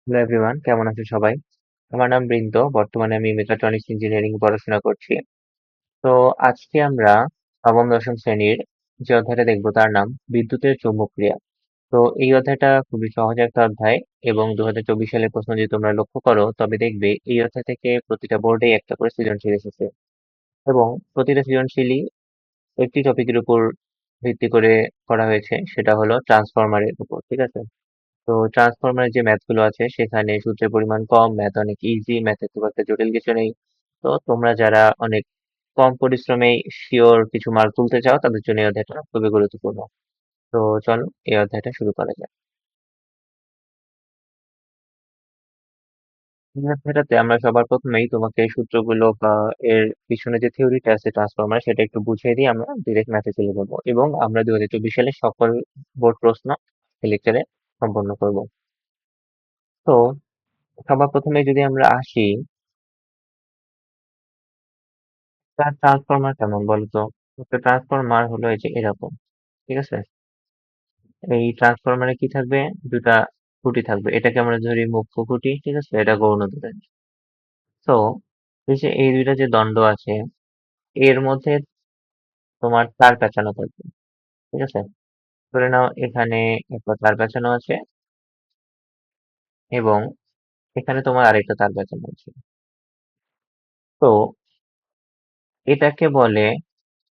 Hello everyone, কেমন আছো সবাই? আমার নাম বৃন্দ। বর্তমানে আমি মেকাট্রনিক্স ইঞ্জিনিয়ারিং পড়াশোনা করছি। তো আজকে আমরা নবম দশম শ্রেণীর যে অধ্যায়টা দেখবো তার নাম বিদ্যুতের চৌম্বকক্রিয়া। তো এই অধ্যায়টা খুবই সহজ একটা অধ্যায় এবং 2024 সালের প্রশ্ন যদি তোমরা লক্ষ্য করো তবে দেখবে এই অধ্যায় থেকে প্রতিটা বোর্ডেই একটা করে সৃজনশীল এসেছে এবং প্রতিটা সৃজনশীলই একটি টপিকের উপর ভিত্তি করে করা হয়েছে, সেটা হলো ট্রান্সফরমারের উপর। ঠিক আছে? তো ট্রান্সফরমারের যে ম্যাথ গুলো আছে সেখানে সূত্রের পরিমাণ কম, ম্যাথ অনেক ইজি, ম্যাথে খুব একটা জটিল কিছু নেই। তো তোমরা যারা অনেক কম পরিশ্রমে শিওর কিছু মার্ক তুলতে চাও তাদের জন্য এই অধ্যায়টা খুবই গুরুত্বপূর্ণ। তো চলো এই অধ্যায়টা শুরু করা যাক। এই অধ্যায়টাতে আমরা সবার প্রথমেই তোমাকে এই সূত্রগুলো বা এর পিছনে যে থিওরিটা আছে ট্রান্সফরমার সেটা একটু বুঝিয়ে দিয়ে আমরা ডিরেক্ট ম্যাথে চলে যাবো এবং আমরা 2024 সালে সকল বোর্ড প্রশ্ন এই লেকচারে সম্পন্ন করব। তো সবার প্রথমে যদি আমরা আসি, তার ট্রান্সফরমার কেমন বলতো? একটা ট্রান্সফরমার হলো এই যে এরকম। ঠিক আছে? এই ট্রান্সফরমারে কি থাকবে? দুটা খুঁটি থাকবে, এটাকে আমরা ধরি মুখ্য খুঁটি। ঠিক আছে? এটা গৌণ ধরে। তো এই যে এই দুইটা যে দণ্ড আছে এর মধ্যে তোমার তার পেঁচানো থাকবে। ঠিক আছে? ধরে নাও এখানে একটা তার পেঁচানো আছে এবং এখানে তোমার আরেকটা তার পেঁচানো আছে। তো এটাকে বলে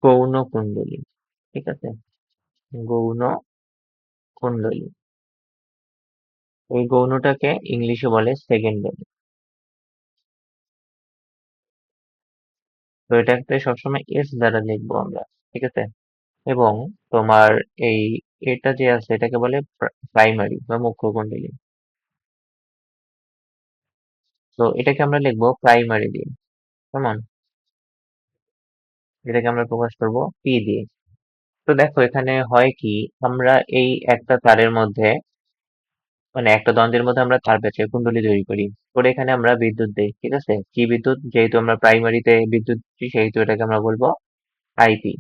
গৌণ কুণ্ডলী। ঠিক আছে? গৌণ কুণ্ডলী। এই গৌণটাকে ইংলিশে বলে সেকেন্ডারি। তো এটাকে সবসময় এস দ্বারা লিখবো আমরা। ঠিক আছে? এবং তোমার এই এটা যে আছে এটাকে বলে প্রাইমারি বা মুখ্য কুণ্ডলী। তো এটাকে আমরা লিখবো প্রাইমারি দিয়ে। কেমন? এটাকে আমরা প্রকাশ করব পি দিয়ে। তো দেখো এখানে হয় কি, আমরা এই একটা তারের মধ্যে মানে একটা দ্বন্দ্বের মধ্যে আমরা তার পেঁচিয়ে কুণ্ডলী তৈরি করি, করে এখানে আমরা বিদ্যুৎ দেই। ঠিক আছে? কি বিদ্যুৎ? যেহেতু আমরা প্রাইমারিতে বিদ্যুৎ দিচ্ছি সেহেতু এটাকে আমরা বলবো আইপি।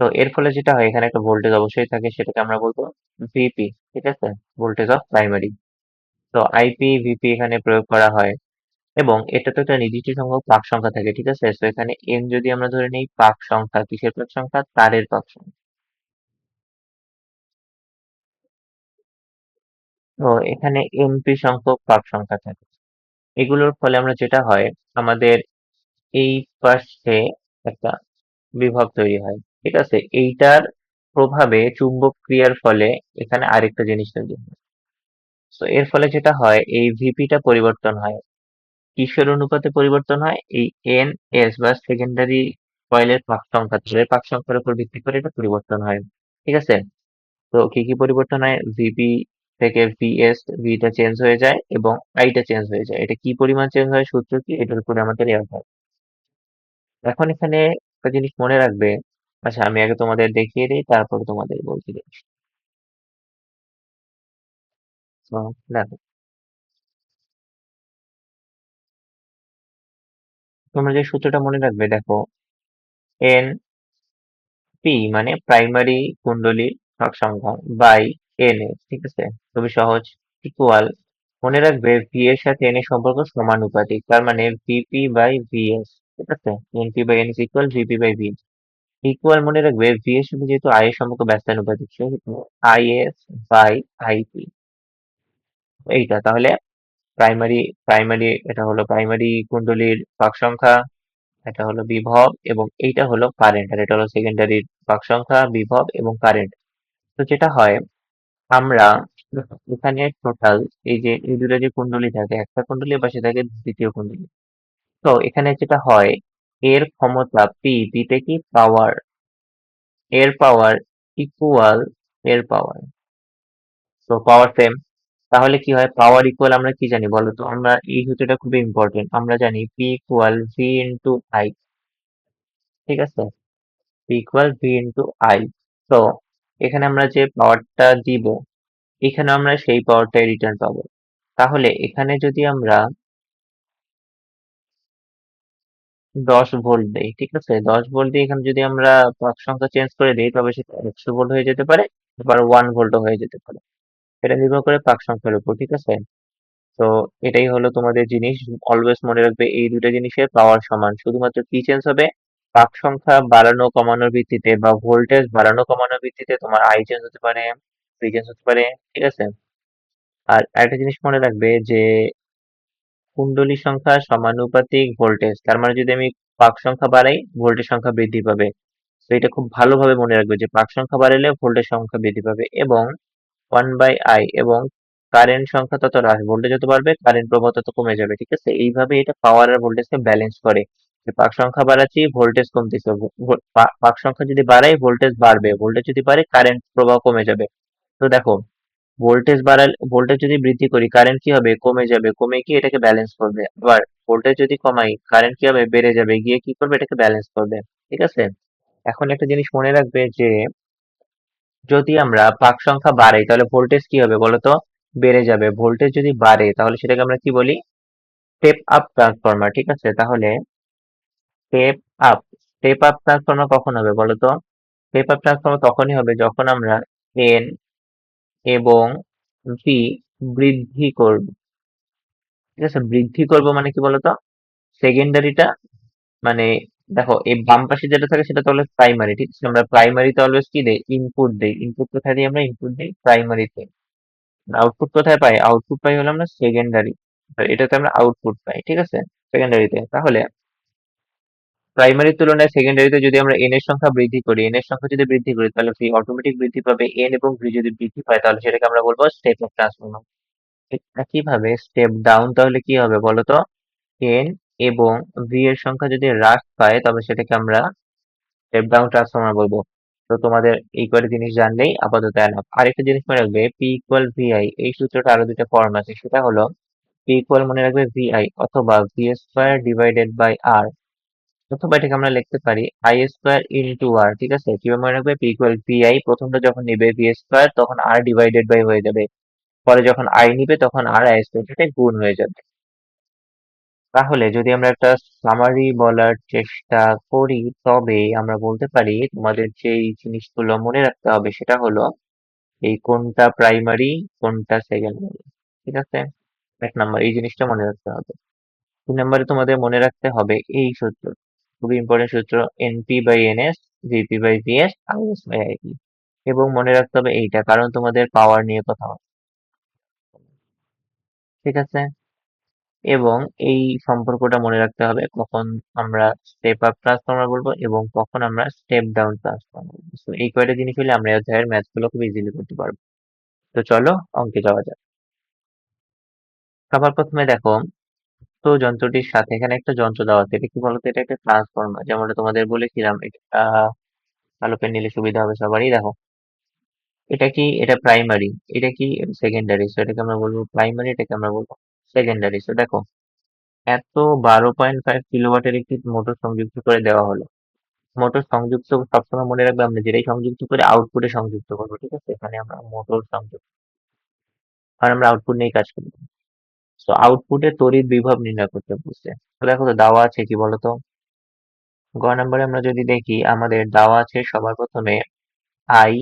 তো এর ফলে যেটা হয়, এখানে একটা ভোল্টেজ অবশ্যই থাকে, সেটাকে আমরা বলবো ভিপি। ঠিক আছে? Voltage of primary. তো আইপি ভিপি এখানে প্রয়োগ করা হয় এবং এটা তো একটা নির্দিষ্ট সংখ্যক পাক সংখ্যা থাকে। ঠিক আছে? তো এখানে এন যদি আমরা ধরে নিই পাক সংখ্যা, কিসের পাক সংখ্যা? তারের পাক সংখ্যা। তো এখানে এমপি সংখ্যক পাক সংখ্যা থাকে। এগুলোর ফলে আমরা যেটা হয়, আমাদের এই পাশে একটা বিভব তৈরি হয়। ঠিক আছে? এইটার প্রভাবে চুম্বক ক্রিয়ার ফলে এখানে আরেকটা জিনিস তৈরি হয়। তো এর ফলে যেটা হয়, এই ভিপিটা পরিবর্তন হয়। কিসের অনুপাতে পরিবর্তন হয়? এই এন এস বা সেকেন্ডারি কয়েলের পাক সংখ্যা, তারের পাক সংখ্যার উপর ভিত্তি করে এটা পরিবর্তন হয়। ঠিক আছে? তো কি কি পরিবর্তন হয়? ভিপি থেকে ভিএস, ভিটা চেঞ্জ হয়ে যায় এবং আইটা চেঞ্জ হয়ে যায়। এটা কি পরিমাণ চেঞ্জ হয়, সূত্র কি, এটার উপরে আমাদের ইয়া হয়। এখন এখানে একটা জিনিস মনে রাখবে। আচ্ছা, আমি আগে তোমাদের দেখিয়ে দিই তারপর তোমাদের বলছি জিনিস। তো দেখো, তোমরা যে সূত্রটা মনে রাখবে, দেখো এন পি মানে প্রাইমারি কুণ্ডলীর পাক সংখ্যা বাই এন এস। ঠিক আছে? খুবই সহজ। ইকুয়াল, মনে রাখবে ভি এর সাথে এন এর সম্পর্ক সমানুপাতিক, তার মানে ভিপি বাই ভিএস। ঠিক আছে? NP by N is equal VP by V. Equal, মনে রাখবে ভি এর সাথে যেহেতু আই এর সম্পর্ক ব্যস্তানুপাতিক সেহেতু আই এস বাই আইপি। এইটা তাহলে প্রাইমারি প্রাইমারি এটা হলো প্রাইমারি কুণ্ডলীর পাক সংখ্যা, এটা হলো বিভব এবং এইটা হলো কারেন্ট, আর এটা হলো সেকেন্ডারির পাক সংখ্যা, বিভব এবং কারেন্ট। তো যেটা হয়, আমরা এখানে টোটাল এই যে এই দুটো যে কুণ্ডলী থাকে, একটা কুণ্ডলী পাশে থাকে দ্বিতীয় কুণ্ডলী। তো এখানে যেটা হয়, এর ক্ষমতা পি, পিতে কি পাওয়ার, এর পাওয়ার ইকুয়াল এর পাওয়ার। তো পাওয়ার সেম, তাহলে কি হয়, পাওয়ার ইকুয়াল আমরা কি জানি বলো তো? আমরা এই সূত্রটা খুবই ইম্পর্টেন্ট, আমরা জানি P equal V into I. ঠিক আছে? P equal V into I. তো এখানে আমরা যে পাওয়ারটা দিব, এখানে আমরা সেই পাওয়ারটাই রিটার্ন পাবো। তাহলে এখানে যদি আমরা 10 ভোল্ট দেই, ঠিক আছে, 10 ভোল্ট দিয়ে এখানে যদি আমরা পাক সংখ্যা চেঞ্জ করে দিই তবে সেটা 100 ভোল্ট হয়ে যেতে পারে, আবার 1 ভোল্টও হয়ে যেতে পারে। এটা নির্ভর করে পাক সংখ্যার উপর। ঠিক আছে? তো এটাই হলো তোমাদের জিনিস। অলওয়েজ মনে রাখবে এই দুইটা জিনিসের পাওয়ার সমান, শুধুমাত্র কি চেঞ্জ হবে, পাক সংখ্যা বাড়ানো কমানোর ভিত্তিতে বা ভোল্টেজ বাড়ানো কমানোর ভিত্তিতে তোমার আই চেঞ্জ হতে পারে, ভি চেঞ্জ হতে পারে। ঠিক আছে। আর একটা জিনিস মনে রাখবে যে কুণ্ডলী সংখ্যা সমানুপাতিক ভোল্টেজ, তার মানে যদি আমি পাক সংখ্যা বাড়াই ভোল্টেজ সংখ্যা বৃদ্ধি পাবে। তো এটা খুব ভালোভাবে মনে রাখবে যে পাক সংখ্যা বাড়ালে ভোল্টেজ সংখ্যা বৃদ্ধি পাবে, এবং 1/I, এবং কারেন্ট সংখ্যা তত হ্রাস, ভোল্টেজ যত বাড়বে কারেন্ট প্রবাহ তত কমে যাবে। ঠিক আছে, এইভাবে এটা পাওয়ার আর ভোল্টেজকে ব্যালেন্স করে। যে পাক সংখ্যা বাড়াচ্ছি ভোল্টেজ কমতেছে, পাক সংখ্যা যদি বাড়াই ভোল্টেজ বাড়বে, ভোল্টেজ যদি বাড়ে কারেন্ট প্রবাহ কমে যাবে। তো দেখো, ভোল্টেজ যদি বৃদ্ধি করি কারেন্ট কি হবে, কমে যাবে, কমে গিয়ে এটাকে ব্যালেন্স করবে। আবার ভোল্টেজ যদি কমাই কারেন্ট কি হবে, বেড়ে যাবে, গিয়ে কি করবে, এটাকে ব্যালেন্স করবে। ঠিক আছে। এখন একটা জিনিস মনে রাখবে যে যদি আমরা পাক সংখ্যা বাড়াই তাহলে ভোল্টেজ কি হবে বলতো, বেড়ে যাবে। ভোল্টেজ যদি বাড়ে তাহলে সেটাকে আমরা কি বলি, স্টেপ আপ ট্রান্সফরমার। ঠিক আছে, তাহলে step up step up transformer কখন হবে বলতো, স্টেপ আপ ট্রান্সফরমার তখনই হবে যখন আমরা এন এবং ভি বৃদ্ধি করব। ঠিক আছে, বৃদ্ধি করব মানে কি বলতো, সেকেন্ডারিটা, মানে দেখো এই বাম পাশে যেটা থাকে সেটা তো হলো প্রাইমারি। ঠিক আছে, আমরা প্রাইমারিতে অলওয়েজ কি দেই, ইনপুট দেই। ইনপুট কোথায় দিই, আমরা ইনপুট দিই প্রাইমারিতে। আউটপুট কোথায় পাই, আউটপুট পাই হলো আমরা সেকেন্ডারি, এটাতে আমরা আউটপুট পাই। ঠিক আছে, সেকেন্ডারিতে। তাহলে প্রাইমারির তুলনায় সেকেন্ডারিতে যদি আমরা এন এর সংখ্যা বৃদ্ধি করি, এন এর সংখ্যা যদি বৃদ্ধি করি তাহলে ভি অটোমেটিক বৃদ্ধি পাবে। এন এবং ভি যদি বৃদ্ধি পায় তাহলে সেটাকে আমরা বলবো স্টেপ অফ ট্রান্সফরমার। ঠিক একইভাবে স্টেপ ডাউন তাহলে কি হবে বলতো, এন এবং ভি এর সংখ্যা যদি হ্রাস পায় তবে সেটাকে আমরা স্টেপ ডাউন ট্রান্সফরমার বলবো। তো তোমাদের এই কয়টা জিনিস জানলেই আপাতত এনাফ। আরেকটা জিনিস মনে রাখবে, পি ইকুয়াল ভিআই, এই সূত্রটা আরো দুইটা ফর্ম আছে। সেটা হলো পি ইকুয়াল মনে রাখবে ভিআই অথবা ভি স্কোয়ার ডিভাইডেড বাই আর, অথবা এটাকে আমরা লিখতে পারি আই স্কোয়ার ইনটু আর। ঠিক আছে, কিভাবে মনে রাখবে, পি ইকুয়াল ভিআই প্রথমটা যখন নিবে ভি স্কোয়ার তখন আর ডিভাইডেড বাই হয়ে যাবে, পরে যখন আই নিবে তখন আর আই স্কোয়ার সাথে গুণ হয়ে যাবে। তাহলে যদি আমরা একটা সামারি বলার চেষ্টা করি তবে আমরা বলতে পারি তোমাদের যেই জিনিসগুলো মনে রাখতে হবে সেটা হলো এই কোনটা প্রাইমারি কোনটা সেকেন্ডারি। ঠিক আছে, এক নাম্বার এই জিনিসটা মনে রাখতে হবে। 2 নম্বরে তোমাদের মনে রাখতে হবে এই সূত্র, খুবই ইম্পর্টেন্ট সূত্র, NP by NS, VP by VS, IS by IP. এবং মনে রাখতে হবে এইটা, কারণ তোমাদের পাওয়ার নিয়ে কথা হবে। ঠিক আছে, এবং এই সম্পর্কটা মনে রাখতে হবে কখন আমরা স্টেপ আপ ট্রান্সফর্মার বলবো এবং কখন আমরা স্টেপ ডাউন ট্রান্সফর্মার বলবো। So, এই কয়টা জিনিস হলে আমরা এই অধ্যায়ের ম্যাথ গুলো খুব ইজিলি করতে পারবো। তো চলো অঙ্কে যাওয়া যাক। সবার প্রথমে দেখো, তো যন্ত্রটির সাথে এখানে একটা যন্ত্র দেওয়া আছে, এটা কি বলতো, এটা একটা ট্রান্সফর্মার, যেমনটা তোমাদের বলেছিলাম। এটা কালো পেন নিলে সুবিধা হবে সবারই। দেখো, এটা কি, এটা প্রাইমারি, এটা কি সেকেন্ডারি। সো এটাকে আমরা বলবো প্রাইমারি, এটাকে আমরা বলবো সেকেন্ডারি। সো দেখো, এত 12.5 কিলোওয়াটের একটি মোটর সংযুক্ত করে দেওয়া হলো। মোটর সংযুক্ত সবসময় মনে রাখবে, আমরা যেটাই সংযুক্ত করে আউটপুটে সংযুক্ত করবো। ঠিক আছে, এখানে আমরা মোটর সংযুক্ত, কারণ আমরা আউটপুট নিয়ে কাজ করবো। তো আউটপুটে তড়িৎ বিভব নির্ণয় করতে বলছে। তো দেখো তো দেওয়া আছে কি বলতো, গ নম্বরে আমরা যদি দেখি আমাদের দেওয়া আছে সবার প্রথমে আই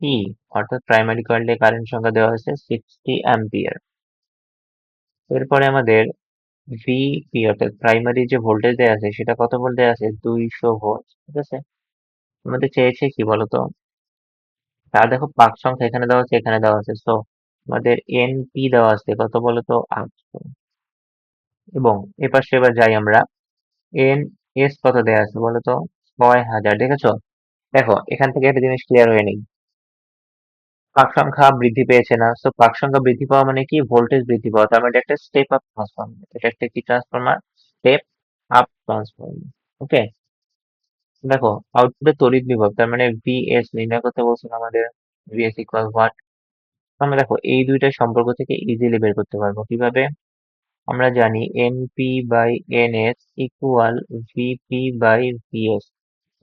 ই, অর্থাৎ প্রাইমারি কয়েলে কারেন্ট সংখ্যা দেওয়া আছে 60 অ্যাম্পিয়ার। এরপরে আমাদের ভিপি অর্থাৎ প্রাইমারি যে ভোল্টেজ দেওয়া আছে সেটা কত ভোল্ট দেওয়া আছে, 200 ভোল্ট। ঠিক আছে, আমাদের চেয়েছে কি বলতো, তার দেখো পাক সংখ্যা এখানে দেওয়া আছে এখানে দেওয়া আছে। তো আমাদের এনপি দেওয়া আছে কত বলতো, 800। এবং এপাশে এবার যাই আমরা, এন এস কত দেওয়া আছে বলতো, 6000। দেখেছো, দেখো এখান থেকে একটা জিনিস ক্লিয়ার হয়ে নেই, পাক সংখ্যা বৃদ্ধি পেয়েছে না। তো পাক সংখ্যা বৃদ্ধি পাওয়া মানে কি, ভোল্টেজ বৃদ্ধি পাওয়া, তার মানে এটা একটা স্টেপ আপ ট্রান্সফরমার। এটা একটা কি ট্রান্সফরমার, স্টেপ আপ ট্রান্সফরমার। ওকে, দেখো আউটপুটে তড়িৎ বিভব, তার মানে ভিএস নির্ণয় করতে বলছিল আমাদের, ভিএস ইকুয়াল হোয়াট। আমরা দেখো এই দুইটা সম্পর্ক থেকে ইজিলি বের করতে পারবো কিভাবে, আমরা জানি NP by NS equal VP by VS.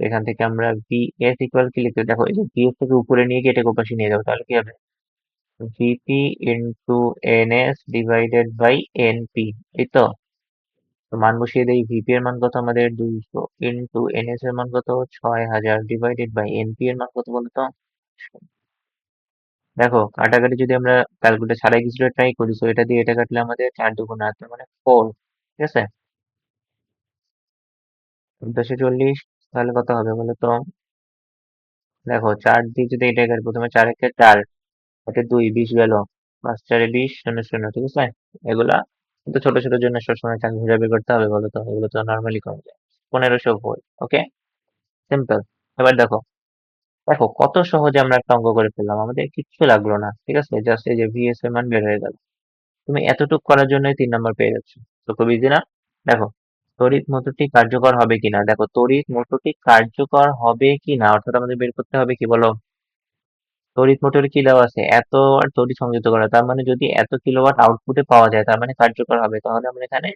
এখান থেকে আমরা ভিএস ইকুয়াল কি লিখতে, দেখো এই যে ভিএস থেকে উপরে নিয়ে গিয়ে এটাকে ওপাশে নিয়ে যাবো, তাহলে কি হবে, VP into NS divided by NP. এই তো, তো মান বসিয়ে দেই, ভিপি এর মান কত আমাদের 200, ইন্টু এনএস এর মান কত 6000, ডিভাইডেড বাই এনপি এর মান কত বলতো। দেখো কাটাকাটি যদি আমরা ক্যালকুলেটর ছাড়াই কিছুটা ট্রাই করি, তো এটা দিয়ে এটা কাটলে আমাদের 4 দুগুণ 8 মানে 4। ঠিক আছে, 1440। তাহলে কত হবে বলো তো? দেখো 4 দিয়ে যদি এটা কাটবো, প্রথমে 4 একে 4, হাতে 2, 20 গেল, 5 4 20, 0 0। ঠিক আছে, এগুলা কিন্তু ছোট ছোট জন্য সবসময় চাকরি খুঁজে বের করতে হবে বলো তো, এগুলো তো নর্মালি কমে যায়। 1500 ভোল্ট। ওকে, সিম্পল। এবার দেখো, দেখো কত সহজে আমরা একটা অঙ্ক করে ফেললাম, আমাদের কিচ্ছু লাগলো না। ঠিক আছে, জাস্ট এই যে ভিএস এর মান বের হয়ে গেল। তুমি এতটুকু করার জন্যই 3 নাম্বার পেয়ে যাচ্ছ। তো খুব ইজি না? দেখো, তড়িৎ মোটরটি কার্যকর হবে কিনা, দেখো তড়িৎ মোটরটি কার্যকর হবে কিনা অর্থাৎ আমাদের বের করতে হবে কি বলো? তড়িৎ মোটরে কি দেওয়া আছে? এত ওয়াট তড়িৎ সংযুক্ত করা, তার মানে যদি এত কিলোওয়াট আউটপুটে পাওয়া যায় তার মানে কার্যকর হবে। তাহলে আমরা এখানে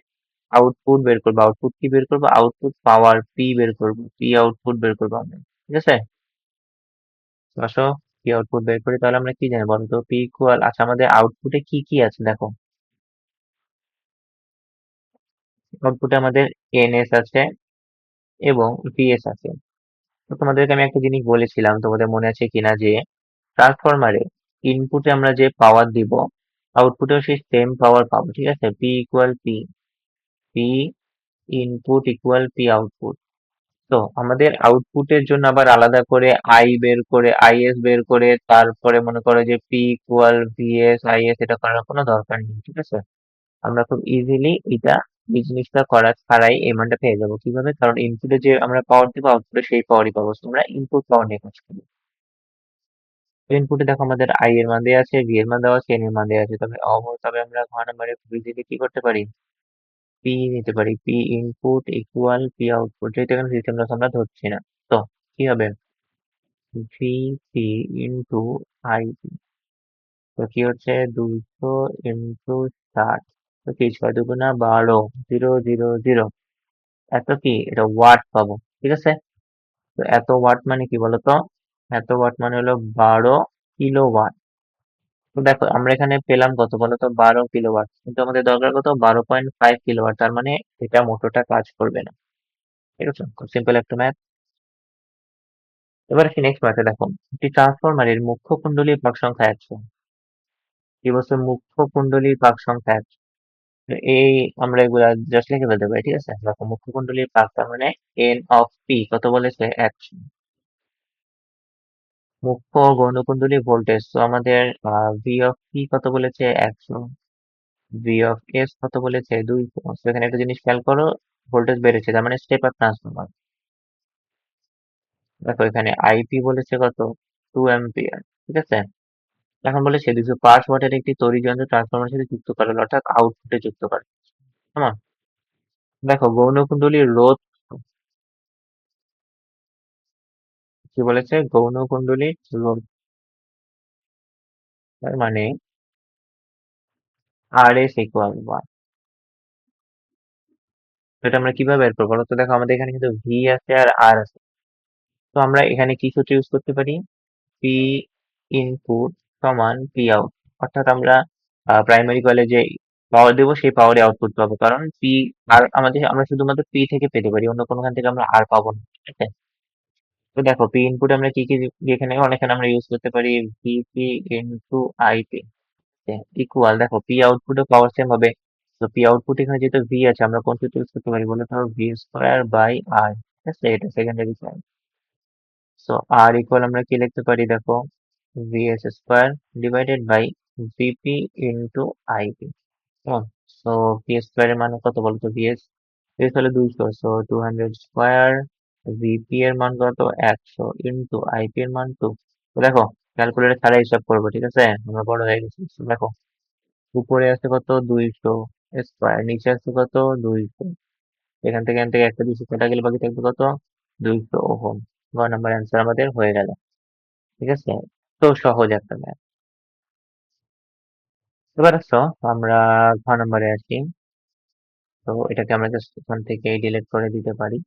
আউটপুট বের করবো। আউটপুট কি বের করবো? আউটপুট পাওয়ার পি বের করবো, পি আউটপুট বের করবো আমরা। ঠিক আছে, আসো পি আউটপুট বের করি। তাহলে আমরা কি জানি বলতো? পি ইকুয়াল, আচ্ছা আমাদের আউটপুটে কি কি আছে দেখো। আউটপুটে আমাদের এনএস আছে এবং পিএস আছে। তো তোমাদেরকে আমি একটা জিনিস বলেছিলাম, তোমাদের মনে আছে কিনা, যে ট্রান্সফরমারে ইনপুটে আমরা যে পাওয়ার দিব, আউটপুটেও সেই সেম পাওয়ার পাবো। ঠিক আছে, P equal P, P input equal P output. তো আমাদের আউটপুটের জন্য আবার আলাদা করে আই বের করে, আইএস বের করে, তারপরে মনে করো যে পি ইকুয়াল ভিএস আইএস, এটা করার কোনো দরকার নেই। ঠিক আছে, আমরা খুব ইজিলি এটা, এই জিনিসটা করা ছাড়াই এই মানটা পেয়ে যাবো। কিভাবে? কারণ ইনপুটে যে আমরা পাওয়ার দিব, আউটপুটে সেই পাওয়ারই পাবো। So আমরা ইনপুট পাওয়ার নিয়ে কাজ করি। ইনপুটে দেখো আমাদের আই এর মান দেওয়া আছে, ভি এর মান দেওয়া আছে, এন এর মান দেওয়া আছে। তবে আমরা ঘ নাম্বারে খুব ইজিলি কি করতে পারি? পি নিতে পারি। P input equal P output, যেহেতু এখানে সিস্টেম লস আমরা ধরছি না। তো কি হবে? V P into I P. তো কি হচ্ছে? 200 ইন্টু 60। তো কি 6 2 12, 0 0 0। এত কি? এটা ওয়াট পাবো। ঠিক আছে, তো এত ওয়াট মানে কি বলতো? এত ওয়াট মানে হলো 12 কিলোওয়াট। তো দেখো আমরা এখানে পেলাম কত বলতো? 12 কিলোওয়াট, কিন্তু আমাদের দরকার কত? 12.5 কিলোওয়াট। তার মানে এটা মোটরটা কাজ করবে না। ঠিক আছে, খুব সিম্পল একটা ম্যাথ। এবার আসি নেক্সট ম্যাথে। দেখো, একটি ট্রান্সফরমারের মুখ্য কুণ্ডলীর পাক সংখ্যা 100। কি বলছে? মুখ্য কুণ্ডলীর পাক সংখ্যা 100। এই আমরা এগুলা জাস্ট লিখে ফেলতে পারি। ঠিক আছে, দেখো মুখ্য কুণ্ডলীর পাক, তার মানে এন অফ পি কত বলেছে? 100। মুখ্য গৌণকুণ্ডলী ভোল্টেজ, তো আমাদের ভি অফ পি কত বলেছে? 100। ভি অফ এস কত বলেছে? 200। তো এখানে একটা জিনিস খেয়াল করো, ভোল্টেজ বেড়েছে তার মানে স্টেপ আপ ট্রান্সফরমার। দেখো এখানে আইপি বলেছে কত? 2 অ্যাম্পিয়ার। ঠিক আছে, এখন বলেছে 205 ওয়াটের একটি তড়িৎযন্ত্র ট্রান্সফরমারের সাথে যুক্ত করা হলো, অর্থাৎ আউটপুটে যুক্ত করা। কেমন? দেখো গৌণকুণ্ডলীর রোধ কি বলেছে? গৌণকুণ্ডলীর রোধ, তার মানে আর এস ইকুয়াল 1। এটা আমরা কিভাবে বের করবো বলো তো? দেখো আমাদের এখানে কিন্তু ভি আছে আর আর আছে। তো আমরা এখানে কি সূত্র ইউজ করতে পারি? পি ইনপুট সমান পি আউট। অর্থাৎ আমরা প্রাইমারি কয়েলে যে পাওয়ার দেবো সেই পাওয়ারে আউটপুট পাবো, কারণ পি আর আমাদের, আমরা শুধুমাত্র পি থেকে পেতে পারি, অন্য কোনোখান থেকে আমরা আর পাবো না। ঠিক আছে, তো দেখো পি ইনপুট আমরা কি কি এখানে অনেকখানে আমরা ইউজ করতে পারি, ভিপি ইনটু আইপি ইকুয়াল, দেখো পি আউটপুটে পাওয়ার সেম হবে। তো পি আউটপুট এখানে যেহেতু ভি আছে, আমরা কোন সূত্র ইউজ করতে পারি বলে? ধরো ভি স্কোয়ার বাই আর। ঠিক আছে, এটা সেকেন্ডারি সাইড। সো আর ইকুয়াল আমরা কি লিখতে পারি? দেখো VS square divided by VP into IP. So P square এর মান কত বলতো? ভিএস, ভিএস হলো 200, সো 200 স্কোয়ার। ভিপি এর মান কত? 100 ইন্টু আইপি এর মান 2। তো দেখো ক্যালকুলেটর ছাড়া হিসাব করবো। ঠিক আছে, আমরা বড় হয়ে গেছি। So, দেখো উপরে আছে কত? 200 স্কোয়ার, নিচে আছে কত? 200। এখান থেকে একটা 200 কাটা গেলে বাকি থাকবে কত? 200 ওহম। গ নাম্বার অ্যান্সার আমাদের হয়ে গেল। ঠিক আছে, তো সহজ একটা ম্যাথ। এবার আসো আমরা ঘ নম্বরে আসি। তো এটাকে আমরা জাস্ট ওখান থেকে ডিলিট করে দিতে পারি,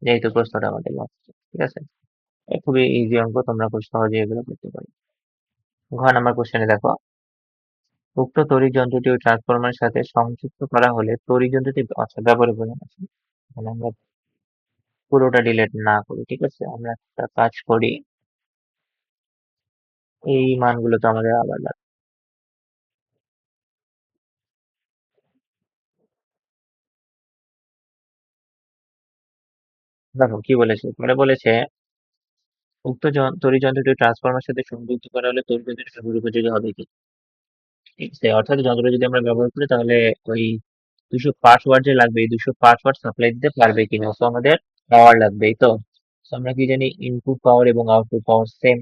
যেহেতু প্রশ্নটা আমাদের লাগছে। ঠিক আছে, এ খুবই ইজি অঙ্ক, তোমরা খুব সহজে এগুলো করতে পারো। ঘ নাম্বার কোশ্চেনে দেখো, উক্ত তড়িৎ যন্ত্রটি ওই ট্রান্সফরমারের সাথে সংযুক্ত করা হলে তড়িৎ যন্ত্রটি, আচ্ছা ব্যবহারে বোঝানো আছে, মানে আমরা পুরোটা ডিলিট না করি। ঠিক আছে, আমরা একটা কাজ করি, এই মানগুলো তো আমাদের আবার লাগবে। দেখো কি বলেছে, মানে বলেছে উক্ত তড়িৎযন্ত্রটি ট্রান্সফরমার সাথে সংযুক্ত করা হলে তড়িৎযন্ত্রটি ব্যবহার উপযোগী হবে কি, ঠিক আছে? অর্থাৎ যন্ত্রটা যদি আমরা ব্যবহার করি তাহলে ওই 205 ওয়াট যে লাগবে, এই 205 ওয়াট সাপ্লাই দিতে পারবে কিনা, তো আমাদের পাওয়ার লাগবে, এই তো। So আমরা কি জানি, ইনপুট পাওয়ার এবং আউটপুট পাওয়ার সেম।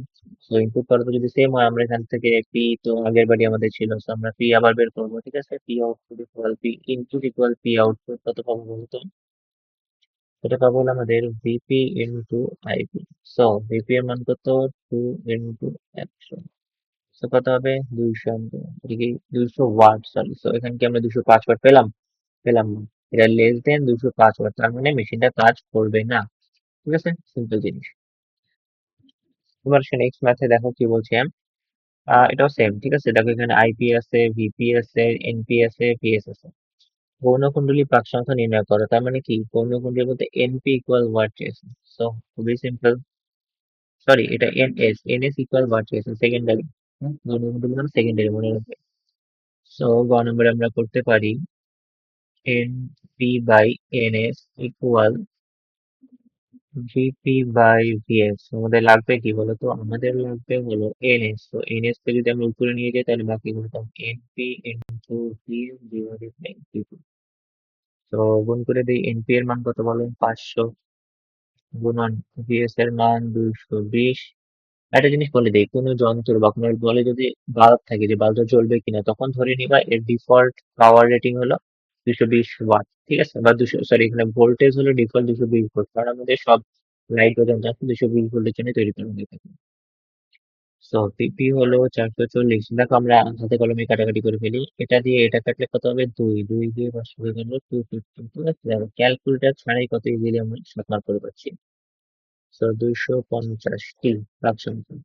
তো ইনপুট পাওয়ার যদি সেম হয়, আমরা এখান থেকে পি তো আগের বাড়ি আমাদের ছিল, তো আমরা পি আবার বের করবো, ঠিক আছে? P output equal P input equal P output, কত পাবো বলতো? এটা পাবো হলো আমাদের VP into IP. So VP এর মান কত? 2 ইন্টু 100। সো কত হবে? 200 এদিকে 200 ওয়াট, সরি। সো এখানে কি আমরা 205 ওয়াট পেলাম? পেলাম না। এটা লেস দেন 205 ওয়াট, তার মানে মেশিনটা কাজ করবে না। ঠিক আছে, সিম্পল জিনিস। এবার সে নেক্সট ম্যাথে দেখো কি বলছি আমি। এটাও সেম, ঠিক আছে? দেখো এখানে আইপি আছে, ভিপি আছে, এনপি আছে, পিএস আছে। গৌণ কুণ্ডলী পাক সংখ্যা নির্ণয় করো, তার মানে কি গৌণ কুণ্ডলী বলতে এনপি ইকুয়াল ওয়াট চেয়েছে। সো খুবই সিম্পল। সরি, এটা এনএস, এনএস ইকুয়াল ওয়াট চেয়েছে, সেকেন্ডারি। গৌণ কুণ্ডলী মানে সেকেন্ডারি, মনে রাখবে। সো গ নম্বরে আমরা করতে পারি N P by N S equal VP by VS. আমাদের লাগবে কি বলতো? আমাদের লাগবে হলো এন এস। তো এন এস কে যদি আমরা উপরে নিয়ে যাই তাহলে বাকি করতাম N P into V divided by VP. তো গুণ করে দিই, এন পি এর মান কত বলো? 500 গুণন ভিএস এর মান 220। একটা জিনিস বলে দিই, কোনো যন্ত্র বা কোনো বলে যদি বাল্ব থাকে, যে বাল্বটা জ্বলবে কিনা, তখন ধরে নিবা এর ডিফল্ট পাওয়ার রেটিং হলো 220 ওয়াট, ঠিক আছে? বা 200, সরি, এখানে ভোল্টেজ হলো ডিফল্ট 220 ভোল্ট, কারণ আমাদের সব লাইট বা যন্ত্র 220 ভোল্টের জন্য তৈরি করা হয়ে থাকে। সো পিপি হলো 440। দেখো আমরা হাতে কলমে কাটাকাটি করে ফেলি, এটা দিয়ে এটা কাটলে কত হবে? 2 দিয়ে 5 হয়ে গেল 250, ঠিক আছে? ক্যালকুলেটর ছাড়াই কত ইজিলি আমরা শর্ট মার্ক করে পাচ্ছি। সো 250টি প্রাক সংখ্যা।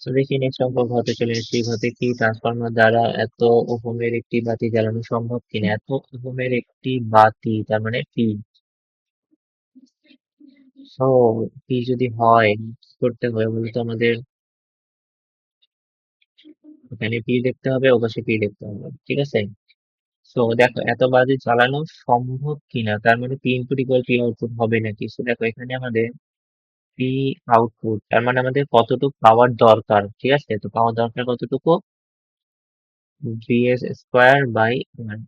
তো দেখি নেক্সট অঙ্ক ঘতে চলে এসেছি। ঘতে কি ট্রান্সফরমার দ্বারা এত ওহমের একটি বাতি জ্বালানো সম্ভব কিনা? এত ওহমের একটি বাতি, তার মানে পি। সো পি যদি হয়, কি করতে হবে বলতো আমাদের? এখানে পি দেখতে হবে, ওপাশে পি দেখতে হবে, ঠিক আছে? সো দেখো এত বাতি চালানো সম্ভব কিনা, তার মানে P input equal P output হবে নাকি? সো দেখো এখানে আমাদের পি আউটপুট, তার মানে আমাদের কতটুকু পাওয়ার দরকার, ঠিক আছে? তো পাওয়ার দরকার কতটুকু? VS square by one.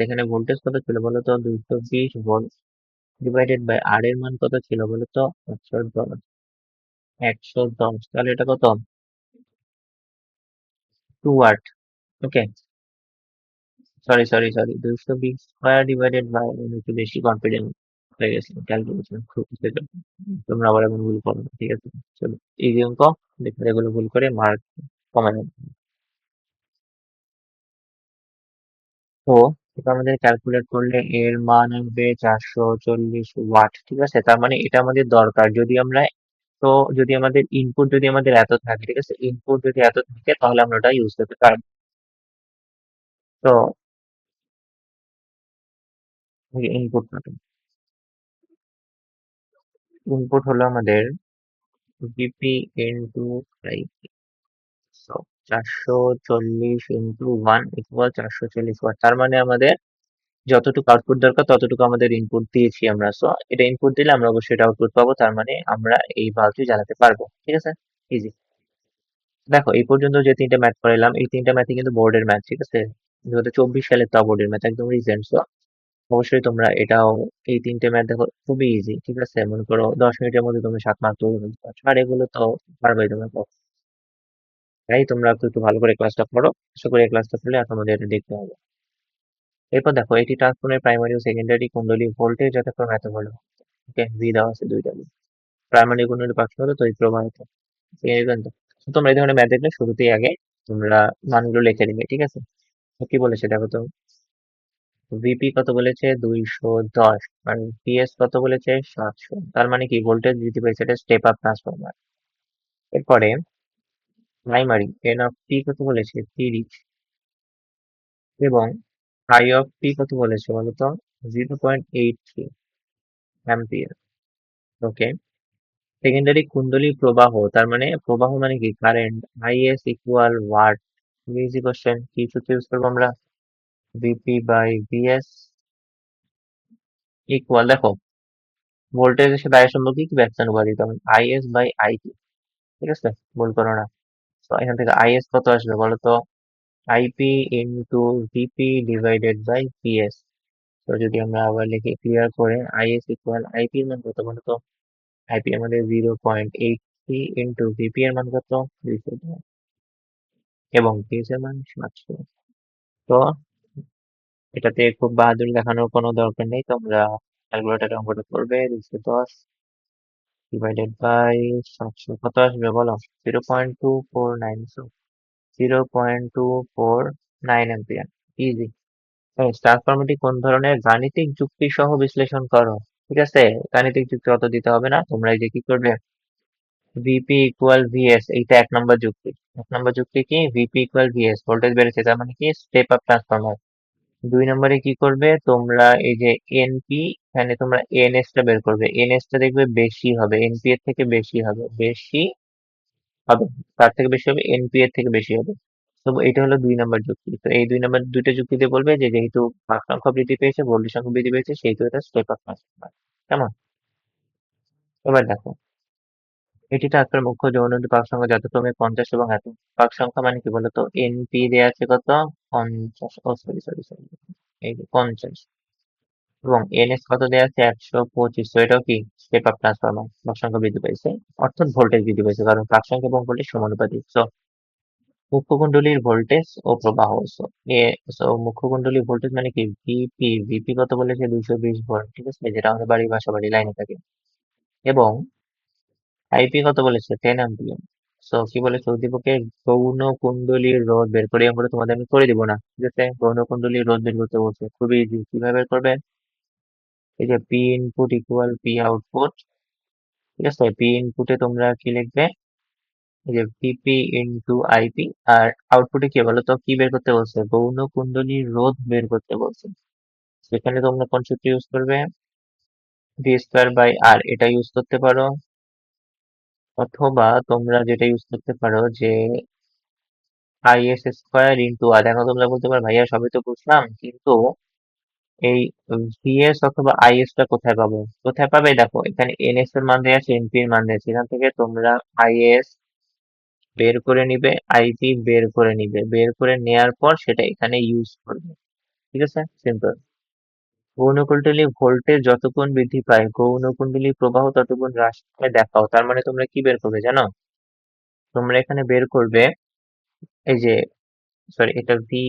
এখানে ভোল্টেজ কত ছিল বলো তো? 220 ভোল্ট ডিভাইডেড বাই আর এর মান কত ছিল বলো তো? 110। 110, তাহলে এটা কত? 2 watt. Okay, sorry 220 square divided by, আমি একটু বেশি কনফিডেন্ট হয়ে গেছি ক্যালকুলেশন, খুব তোমরা আবার এমন ভুল করো না, ঠিক আছে? চলো, এই যে অঙ্ক দেখো, এগুলো ভুল করে মার্ক কমায় নেবে। তো এটা আমাদের ক্যালকুলেট করলে এর মান আসবে 440 ওয়াট, ঠিক আছে? তার মানে এটা আমাদের দরকার, যদি আমরা, তো যদি আমাদের ইনপুট যদি আমাদের এত থাকে, ঠিক আছে? ইনপুট যদি এত থাকে তাহলে আমরা ওটা ইউজ করতে পারবো। তো ইনপুট কত? ইনপুট হলো আমাদের VP into 5। So 440 into 1 equal 440 watt, তার মানে আমাদের যতটুকু আউটপুট দরকার ততটুকু আমাদের ইনপুট দিয়েছি আমরা। সো এটা ইনপুট দিলে আমরা অবশ্যই এটা আউটপুট পাবো, তার মানে আমরা এই বাল্বটি জ্বালাতে পারবো, ঠিক আছে? ইজি। দেখো এই পর্যন্ত যে তিনটা ম্যাথ করাইলাম, এই তিনটা ম্যাথই কিন্তু বোর্ডের ম্যাথ, ঠিক আছে? 2024 সালের তা বোর্ডের ম্যাথ, একদম রিসেন্ট। সো অবশ্যই তোমরা এটাও, এই তিনটে ম্যাথ দেখো খুবই ইজি, ঠিক আছে? মনে করো 10 মিনিটের মধ্যে তুমি 7 মার্ক তুলে ফেলতে পারছো, আর এগুলো তো পারবোই তোমরা তো। তাই তোমরা একটু একটু ভালো করে ক্লাসটা করো, আশা করি এই ক্লাসটা করলে আর তোমাদের এটা দেখতে হবে। এরপর দেখো, এটি ট্রান্সফর্মের প্রাইমারি ও সেকেন্ডারি কুণ্ডলী ভোল্টেজ যথাক্রমে এত বলো। ওকে, ভি দেওয়া আছে দুইটা। প্রাইমারি কুণ্ডলী পাচ্ছ হলো তড়িৎ প্রবাহিত, সেকেন্ডারি তো। তোমরা এই ধরনের ম্যাথ দেখলে শুরুতেই আগে তোমরা মানগুলো লিখে নিবে, ঠিক আছে? তো কি বলেছে দেখো তো, ভিপি কত বলেছে? 210। আর পিএস কত বলেছে? 700। তার মানে কি ভোল্টেজ বৃদ্ধি পেয়েছে, এটা স্টেপ আপ ট্রান্সফরমার। এরপরে প্রাইমারি এন অফ পি কত বলেছে? 30। এবং আই অফ পি কত বলেছে বলতো? 0.83 অ্যাম্পিয়ার। ওকে, সেকেন্ডারি কুণ্ডলী প্রবাহ, তার মানে প্রবাহ মানে কি current, IS equal watt. Easy question, কি সূত্র ইউজ করবো আমরা? ভিপি বাই ভিএস ইকুয়াল, দেখো ভোল্টেজের সাথে আয়ের সম্পর্কে কি ব্যস্তানুপাতিক, তখন আইএস বাই আইপি। ঠিক আছে, ভুল করো না। তো এখান থেকে আইএস কত আসবে বলো তো? IP into VP divided by PS. তো যদি আমরা আবার লিখি ক্লিয়ার করে, আইএস ইকুয়াল আইপি এর মান কত বলো তো? আইপি আমাদের 0.83 ইন্টু ভিপি এর মান কত? 210, এবং পিএস এর মান 700। তো এটাতে খুব বাহাদুরি দেখানোর কোনো দরকার নেই, তোমরা ক্যালকুলেটরে অঙ্কটা করবে। 210 ডিভাইডেড বাই 700 কত আসবে বলো? 0.249, 0.249 অ্যাম্পিয়ার। ইজি। ট্রান্সফরমারটি কোন ধরনের গাণিতিক যুক্তি সহ বিশ্লেষণ করো? ঠিক আছে, গাণিতিক যুক্তি অত দিতে হবে না, তোমরা এই যে কি করবে, ভিপি ইকুয়াল ভিএস, এইটা 1 নম্বর যুক্তি। 1 নম্বর যুক্তি কি? ভিপি ইকুয়াল ভিএস, ভোল্টেজ বেড়েছে তার মানে কি স্টেপ আপ ট্রান্সফরমার। 2 নম্বরে কি করবে তোমরা, এই যে এনপি, এখানে তোমরা এনএস টা বের করবে, এনএস টা দেখবে বেশি হবে, এনপি এর থেকে বেশি হবে, বেশি হবে, তার থেকে বেশি হবে, এনপি এর থেকে বেশি হবে। তো এটা হলো 2 নম্বর যুক্তি। তো এই 2 নম্বর দুইটা যুক্তিতে বলবে যে যেহেতু ভাগ সংখ্যা বৃদ্ধি পেয়েছে, ভোল্টেজ সংখ্যা বৃদ্ধি পেয়েছে, সেহেতু এটা স্টেপ আপ ট্রান্সফরমার। কেমন? এবার দেখো, এটি ট্রান্সফার মুখ্য যৌনটি পাক সংখ্যা যথাক্রমে 50 এবং এত। পাক সংখ্যা মানে কি বলতো? এনপি দেয়া আছে কত? 50, ও সরি সরি সরি, এই যে 50, এবং এনএস কত দেয়া আছে? 125। তো এটাও কি স্টেপ আপ ট্রান্সফরমার, পাক সংখ্যা বৃদ্ধি পেয়েছে, অর্থাৎ ভোল্টেজ বৃদ্ধি পেয়েছে, কারণ পাক সংখ্যা এবং ভোল্টেজ সমানুপাতিক। সো মুখ্য কুণ্ডলীর ভোল্টেজ ও প্রবাহ। মুখ্য কুণ্ডলীর ভোল্টেজ মানে কি? ভিপি, ভিপি কত বলেছে? 220 ভোল্ট। ঠিক আছে, যেটা আমাদের বাড়ির বাসা বাড়ি লাইনে থাকে। এবং আইপি কত বলেছে? 10 অ্যাম্পিয়ার। সো কি বলেছে? উদ্দীপকের গৌণ কুণ্ডলীর রোধ বের করে, আমরা তোমাদের আমি করে দিব না, ঠিক আছে? গৌণ কুণ্ডলীর রোধ বের করতে বলছে, খুবই ইজি। কিভাবে বের করবে? এই যে P input equal P output. ঠিক আছে, পি ইনপুটে তোমরা কি লিখবে? এই যে পিপি ইন্টু আইপি, আর আউটপুটে কি বলো তো, কি বের করতে বলছে? গৌণ কুণ্ডলীর রোধ বের করতে বলছে। সেখানে তোমরা কোন সূত্র ইউজ করবে? ভি স্কোয়ার বাই আর, এটা ইউজ করতে পারো, অথবা তোমরা যেটা ইউজ করতে পারো যে আইএস স্কোয়ার ইন্টু আর। এখন তোমরা বলতে পারো ভাইয়া সবই তো বুঝলাম, কিন্তু এই ভিএস অথবা আইএস টা কোথায় পাবো? কোথায় পাবে? দেখো এখানে এনএস এর মান দেওয়া আছে, এনপি এর মান দেওয়া আছে, এখান থেকে তোমরা আইএস বের করে নিবে, আইপি বের করে নিবে, বের করে নেয়ার পর সেটা এখানে ইউজ করবে। ঠিক আছে, সিম্পল। গৌণকুণ্ডলী ভোল্টেজ যতক্ষণ বৃদ্ধি পায়, গৌণকুণ্ডলী প্রবাহ ততক্ষণ হ্রাস পায় দেখাও। তার মানে তোমরা কি বের করবে জানো? তোমরা এখানে বের করবে, এই যে সরি, এটা ভি,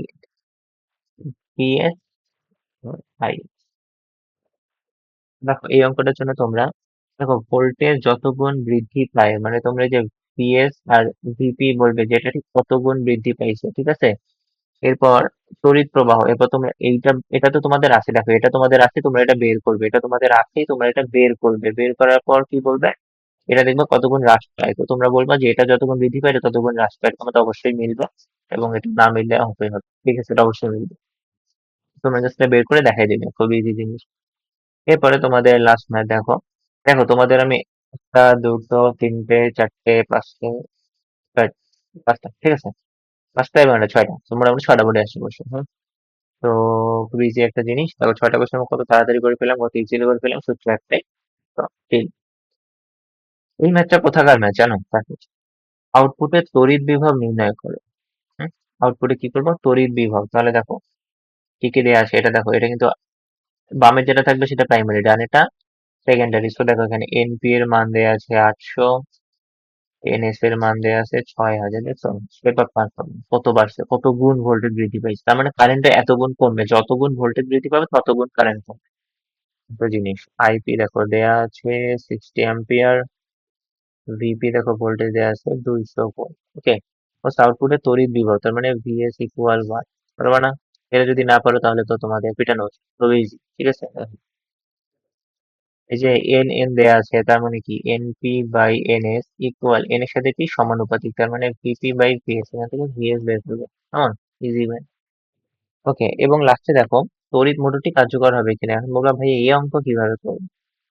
ভিএস আই। দেখো এই অঙ্কটার জন্য তোমরা দেখো, ভোল্টেজ যত গুণ বৃদ্ধি পায়, মানে তোমরা এই যে ভিএস আর ভিপি বলবে যে এটা ঠিক কত গুণ বৃদ্ধি পাইছে। ঠিক আছে, এরপর তড়িৎ প্রবাহ, এরপর তোমরা এইটা, এটা তো তোমাদের আছে, দেখো এটা তোমাদের আছে, তোমরা এটা বের করবে, এটা তোমাদের আছে, তোমরা এটা বের করবে, বের করার পর কি বলবে? এটা দেখবে কতগুণ হ্রাস পায়, তো তোমরা বলবা যে এটা যতগুণ বৃদ্ধি পায় এটা ততগুণ হ্রাস পায়, তোমার তো অবশ্যই মিলবে, এবং এটা না মিললে অঙ্কই হবে। ঠিক আছে, এটা অবশ্যই মিলবে, তোমরা জাস্ট বের করে দেখাই দেবে, খুব ইজি জিনিস। এরপরে তোমাদের লাস্ট ম্যাথ দেখো। দেখো তোমাদের আমি একটা, দুটো, তিনটে, চারটে, পাঁচটে, পাঁচটা, ঠিক আছে, পাঁচটা এবং এটা ছয়টা, তো মোটামুটি ছয়টা বোর্ডে আসছে কোশ্চেন। তো খুব ইজি একটা জিনিস, তারপর ছয়টা কোশ্চেন কত তাড়াতাড়ি করে ফেলাম, কত ইজিলি করে ফেলাম, সূত্র একটাই। তো ঠিক, এই ম্যাথটা কোথাকার ম্যাথ জানো? দেখো, আউটপুটে তড়িৎ বিভব নির্ণয় করো। হুম, আউটপুটে কি করবো? তড়িৎ বিভব। তাহলে দেখো কি কি দেওয়া আছে, এটা দেখো, এটা কিন্তু বামে যেটা থাকবে সেটা প্রাইমারি, ডানেটা সেকেন্ডারি। সো দেখো এখানে এনপি এর মান দেওয়া আছে 800, এনএস এর মান দেওয়া আছে 6000। দেখছো স্টেপ আপ পারফরমেন্স কত বাড়ছে, কত গুণ ভোল্টেজ বৃদ্ধি পাইছে, তার মানে কারেন্টটা এত গুণ কমবে, যত গুণ ভোল্টেজ বৃদ্ধি পাবে তত গুণ কারেন্ট কমবে। দুটো জিনিস। আইপি দেখো দেয়া আছে 60 অ্যাম্পিয়ার, ভিপি দেখো ভোল্টেজ দেয়া আছে 200 ভোল্ট। ওকে, আউটপুটে তড়িৎ বিভব, তার মানে ভিএস ইকুয়াল ওয়াট। পারবা না? এটা যদি না পারো তাহলে তো তোমাদের পিটানো উচিত, খুবই ইজি। ঠিক আছে, এই যে এন এন দেয়া আছে, তার মানে কি NP by NS equal, N এর সাথে কি সমানুপাতিক, তার মানে ভিপি বাই ভিএস, এখান থেকে ভিএস বের করবে। কেমন? Easy man. ওকে, এবং লাস্টে দেখো তড়িৎ মোটরটি কার্যকর হবে কিনা। এখন বললাম ভাই এই অঙ্ক কিভাবে করবো?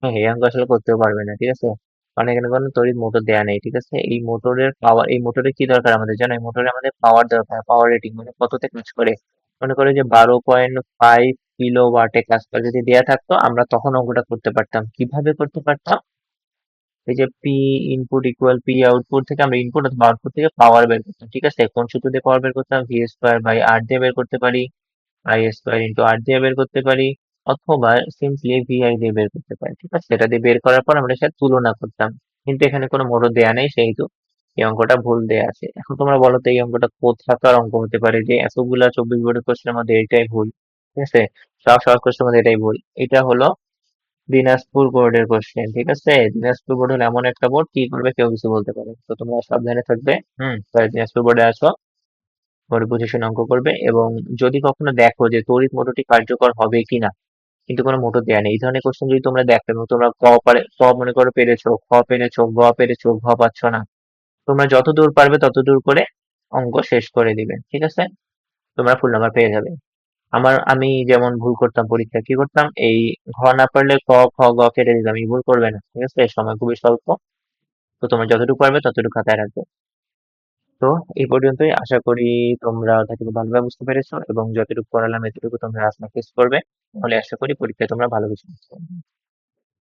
হ্যাঁ, এই অঙ্ক আসলে করতেও পারবে না, ঠিক আছে? কারণ এখানে কোনো তড়িৎ মোটর দেয়া নেই, ঠিক আছে? এই মোটরের পাওয়ার, এই মোটরের কি দরকার আমাদের জানো? এই মোটরে আমাদের পাওয়ার দরকার, পাওয়ার রেটিং মানে কততে কাজ করে। মনে করো যে 12.5 কিলো ওয়াটে কাজ করে, যদি দেয়া থাকতো আমরা তখন অঙ্কটা করতে পারতাম। কিভাবে করতে পারতাম? এই যে P input equal P output থেকে আমরা ইনপুট অথবা আউটপুট থেকে পাওয়ার বের করতাম, ঠিক আছে? কোন সূত্র দিয়ে পাওয়ার বের করতাম? ভি স্কোয়ার বাই আর দিয়ে বের করতে পারি, আই স্কোয়ার ইন্টু আর দিয়ে বের করতে পারি, অথবা সিম্পলি ভিআই দিয়ে বের করতে পারি, ঠিক আছে? সেটা দিয়ে বের করার পর আমরা সেটা তুলনা করতাম। কিন্তু এখানে কোনো মোটর দেয়া নেই, সেহেতু এই অঙ্কটা ভুল দেয়া আছে। এখন তোমরা বলো তো এই অঙ্কটা কোথাকার অঙ্ক হতে পারে যে এতগুলা 24 বোর্ডের কোশ্চেনের মধ্যে এটাই ভুল, ঠিক আছে? সব সহজ কোশ্চেনের মধ্যে এটাই ভুল। এটা হলো দিনাজপুর বোর্ডের কোশ্চেন, ঠিক আছে? দিনাজপুর বোর্ড হলো এমন একটা বোর্ড, কি করবে কেউ কিছু বলতে পারে। তো তোমরা সাবধানে থাকবে। তাই দিনাজপুর বোর্ডে আছো, পরে বুঝে শুনে অঙ্ক করবে। এবং যদি কখনো দেখো যে তড়িৎ মোটরটি কার্যকর হবে কিনা, কিন্তু কোনো মোটর দেয়া নেই, এই ধরনের কোশ্চেন যদি তোমরা দেখো এবং তোমরা ক মনে করো পেরেছো, খ পেরেছো, গ পেরেছো, ঘ পাচ্ছ না, তোমরা যত দূর পারবে তত দূর করে অঙ্ক শেষ করে দিবে, ঠিক আছে? তোমরা ফুল নাম্বার পেয়ে যাবে। আমি যেমন ভুল করতাম পরীক্ষায়, কি করতাম, এই ঘ না পারলে ক, খ, গ কেটে দিতাম, এই ভুল করবে না, ঠিক আছে? সময় খুবই স্বল্প, তো তোমরা যতটুকু পারবে ততটুকু খাতায় রাখবে। তো এই পর্যন্তই, আশা করি তোমরা ওটা থেকে ভালোভাবে বুঝতে পেরেছো এবং যতটুকু পড়ালাম এতটুকু তোমরা প্র্যাকটিস করবে, তাহলে আশা করি পরীক্ষায় তোমরা ভালো কিছু করতে পারবে।